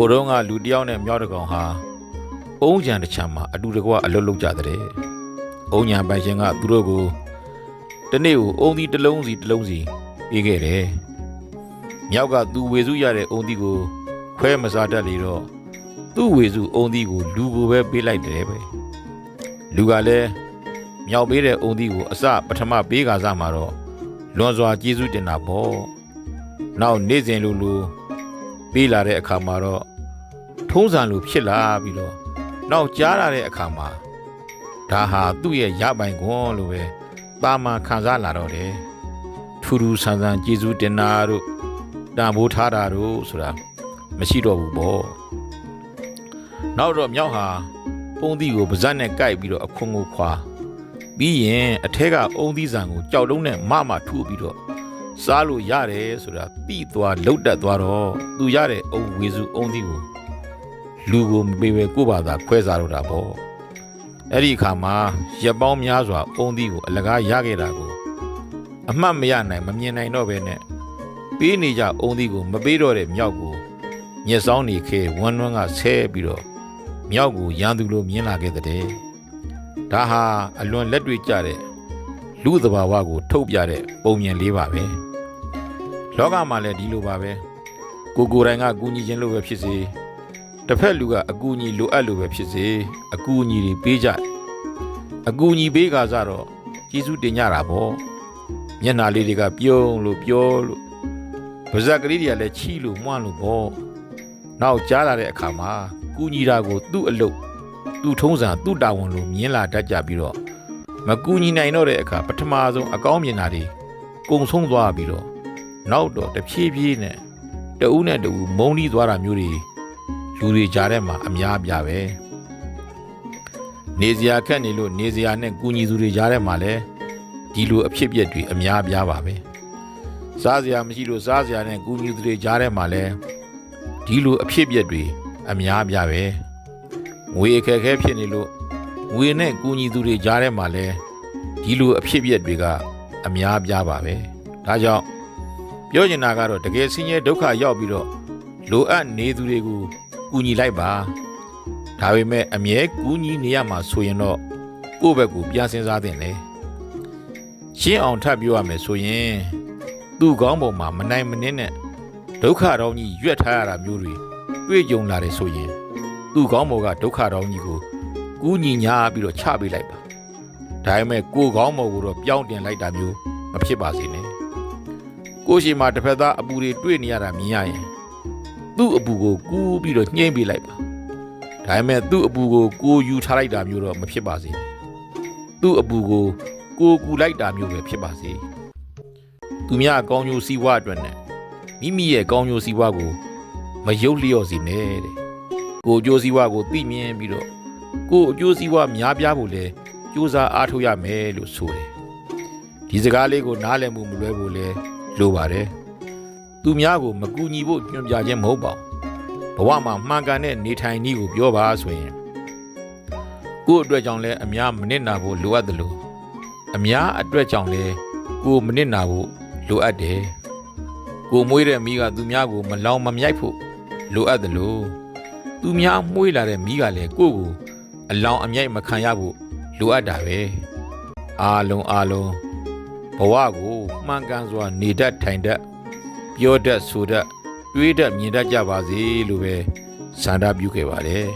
ခိုတော့ကလူတယောက်နဲ့မြောက်တကောင်ဟာအုံးကြံတစ်ချမ်းမှာအတူတကွအလွတ်လုပ်ကြတဲ့အုံးညာပိုင်ရှင်ကသူတို့ကိုတနေ့ကိုအုံးသီးတစ်လုံးစီပေးခဲ့တယ်မြောက်ကသူဝေစုရတဲ့အုံးသီးကိုခွဲမစားတတ်လေတော့သူ့ဝေစုအုံးသီးကိုလူကိုပဲပေးလိုက်တယ်ပဲလူကလည်းမြောက်ပေးတဲ့အုံးသီးကိုအစပထမပေးကစားမှာတော့လွန်စွာကျေးဇူးတင်တာပေါ့နောက်နေ့စဉ်လိုပေးလာတဲ့အခါမှာတော့ထုံးစံလိုဖြစ်လာပြီးတော့နောက်ကြားလာတဲ့အခါမှာဒါဟာသူ့ရဲ့ရပိုင်ခွန်လို့ပဲပါမခံစားလာတော့တယ်ထူးထူးဆန်းဆန်းကျေးဇူးတင်တာတို့တန်ဖိုးထားတာတို့ဆိုတာမရှိတော့ဘူးပေါ့နောက်တော့မြောက်ဟာအုံးသီးကိုပါးစပ်နဲ့ကိုက်ပြီးတော့အခွန်ကိုခွာပြီးရင်အထက်ကအုံးသီးဆန်ကိုကြောက်တုံးနဲ့မထူပြီးတော့စားလို့ရတယ်ဆိုတာသိသွားလှုပ်တက်သွားတော့သူရတဲ့အုံးဝေစုအုံးသီးကိုလူကိုမပေးပဲကိုယ့်ဘာသာခွဲစားတော့တာပေါ့အဲ့ဒီအခါမှာရက်ပေါင်းများစွာအုံးသီးကိုအလကားရခဲ့တာကိုအမှတ်မရနိုင်မမြင်နိုင်တော့ပဲနဲ့ပေးနေကြအုံးသီးကိုမပေးတော့တဲ့မြောက်ကိုညက်ဆောင်နေခဲဝန်းဝန်းကဆဲပြီးတော့မြောက်ကိုရန်သူလိုမြင်လာခဲ့တဲ့ဒါဟာအလွန်လက်တွေ့ကျတဲ့လူသဘာဝကိုထုတ်ပြတဲ့ပုံမြင်လေးပါပဲလောကမှာလည်းဒီလိုပါပဲကိုယ်တိုင်ကကူညီခြင်းလို့ပဲဖြစ်စေတစ်ဖက်လူကအကူအညီလိုအပ်လို့ပဲဖြစ်စေအကူအညီတွေပေးကြအကူအညီပေးကစားတော့ကျေးဇူးတင်ကြတာပေါ့မျက်နှာလေးတွေကပြုံးလို့ပြောလို့ပါးစပ်ကလေးတွေကလည်းချီလို့မွှမ်းလို့ပေါ့နောက်ကြားလာတဲ့အခါမှာကူညီတာကိုသူ့အလုပ်သူ့ထုံးစံသူ့တာဝန်လိုမြင်လာတတ်ကြပြီးတော့မကူညီနိုင်တော့တဲ့အခါပထမဆုံးအကောင်းမြင်တာတွေကုံဆုံးသွားပြီးတော့နောက်တော့တဖြည်းဖြည်းနဲ့တဦးနဲ့တဦးမုန်းတီးသွားတာမျိုးတွေလူတွေကြားထဲမှာအများပြပဲနေစရာခက်နေလို့နေစရာနဲ့ကူညီသူတွေကြားထဲမှာလည်းဒီလိုအဖြစ်အပျက်တွေအများပြပါပဲစားစရာမရှိလို့စားစရာနဲ့ကူညီသူတွေကြားထဲမှာလည်းဒီလိုအဖြစ်အပျက်တွေအများပြပဲငွေအခက်အခဲဖြစ်နေလို့ငွေနဲ့ကူညီသူတွေကြားထဲမှာလည်းဒီလိုအဖြစ်အပျက်တွေကအများပြပါပဲဒါကြောင့်ပြောချင်တာကတော့တကယ်ဆင်းရဲဒုက္ခရောက်ပြီးတော့လိုအပ်နေသူတွေကိုကူညီလိုက်ပါဒါပေမဲ့အမြဲကူညီနေရမှာဆိုရင်တော့ကိုယ့်ဘက်ကိုပြန်စဉ်းစားသင့်တယ်ရှင်းအောင်ထပ်ပြောရမယ်ဆိုရင်သူ့ကောင်းပုံမှာမနိုင်မနှင်းနဲ့ဒုက္ခတောင်ကြီးရွက်ထားရတာမျိုးတွေတွေ့ကြုံလာတယ်ဆိုရင်သူ့ကောင်းပုံကဒုက္ခတောင်ကြီးကိုကူညီညာပြီးတော့ချပေးလိုက်ပါဒါပေမဲ့ကိုယ်ကောင်းပုံကိုတော့ပြောင်းတင်လိုက်တာမျိုးမဖြစ်ပါစေနဲ့ကိုရှိမှာတစ်ဖက်သားအပူတွေတွေ့နေရတာမြင်ရရင်သူ့အပူကိုကူးပြီးတော့ညှိမ့်ပေးလိုက်ပါဒါပေမဲ့သူ့အပူကိုကိုယူထားလိုက်တာမျိုးတော့မဖြစ်ပါစေသူ့အပူကိုကိုကူလိုက်တာမျိုးပဲဖြစ်ပါစေသူများကောင်းကျိုးစီးပွားအတွက်နဲ့မိမိရဲ့ကောင်းကျိုးစီးပွားကိုမယုတ်လျော့စေနဲ့တဲ့ကိုအကျိုးစီးပွားကိုသိမြင်ပြီးတော့ကိုအကျိုးစီးပွားများပြားဖို့လဲကြိုးစားအားထုတ်ရမယ်လို့ဆိုတယ်ဒီစကားလေးကိုနားလည်မှုမလွဲဖို့လဲလိုပါတယ်သူများကိုမကူညီဖို့ညွှန်ပြခြင်းမဟုတ်ပါဘူးဘဝမှာမှန်ကန်တဲ့နေထိုင်နည်းကိုပြောပါဆိုရင်ကိုယ့်အတွက်ကြောင့်လဲအများမနစ်နာဖို့လိုအပ်တယ်လို့အများအတွက်ကြောင့်လဲကိုမနစ်နာဖို့လိုအပ်တယ်ကိုမွေးတဲ့မိကသူများကိုမလောင်မမြိုက်ဖို့လိုအပ်တယ်လို့သူများမွေးလာတဲ့မိကလည်းကိုကိုအလောင်အမြိုက်မခံရဖို့လိုအပ်တာပဲအားလုံးဘဝကိုမှန်ကန်စွာနေတတ်ထိုင်တတ်ပြောတတ်ဆိုတတ်တွေးတတ်မြင်တတ်ကြပါစေလို့ပဲဆန္ဒပြုခဲ့ပါတယ်